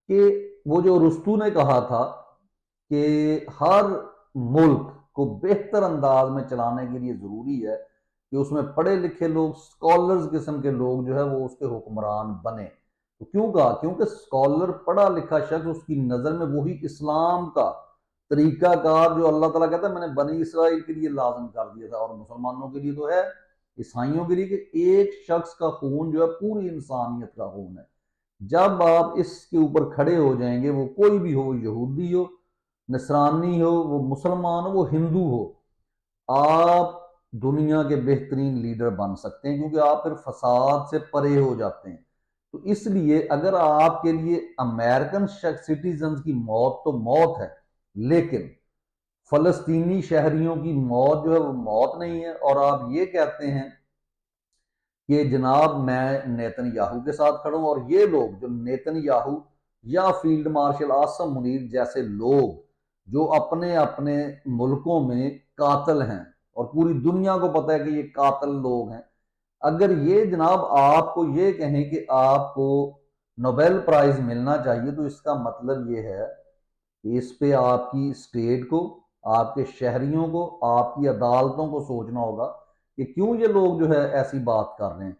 کہ وہ جو رستو نے کہا تھا کہ ہر ملک کو بہتر انداز میں چلانے کے لیے ضروری ہے کہ اس میں پڑھے لکھے لوگ، سکولرز قسم کے لوگ جو ہے وہ اس کے حکمران بنے۔ تو کیوں کہا؟ کیونکہ سکولر پڑھا لکھا شخص، اس کی نظر میں وہی اسلام کا طریقہ کار جو اللہ تعالیٰ کہتا ہے میں نے بنی اسرائیل کے لیے لازم کر دیا تھا، اور مسلمانوں کے لیے تو ہے، عیسائیوں کے لیے، کہ ایک شخص کا خون جو ہے پوری انسانیت کا خون ہے۔ جب آپ اس کے اوپر کھڑے ہو جائیں گے، وہ کوئی بھی ہو، یہودی ہو، نصرانی ہو، وہ مسلمان ہو، وہ ہندو ہو، آپ دنیا کے بہترین لیڈر بن سکتے ہیں، کیونکہ آپ پھر فساد سے پرے ہو جاتے ہیں۔ تو اس لیے اگر آپ کے لیے امریکن سٹیزنز کی موت تو موت ہے، لیکن فلسطینی شہریوں کی موت جو ہے وہ موت نہیں ہے، اور آپ یہ کہتے ہیں کہ جناب میں نیتن یاہو کے ساتھ کھڑا ہوں، اور یہ لوگ جو نیتن یاہو یا فیلڈ مارشل عاصم منیر جیسے لوگ جو اپنے اپنے ملکوں میں قاتل ہیں، اور پوری دنیا کو پتہ ہے کہ یہ قاتل لوگ ہیں، اگر یہ جناب آپ کو یہ کہیں کہ آپ کو نوبیل پرائز ملنا چاہیے، تو اس کا مطلب یہ ہے کہ اس پہ آپ کی اسٹیٹ کو، آپ کے شہریوں کو، آپ کی عدالتوں کو سوچنا ہوگا کہ کیوں یہ لوگ جو ہے ایسی بات کر رہے ہیں۔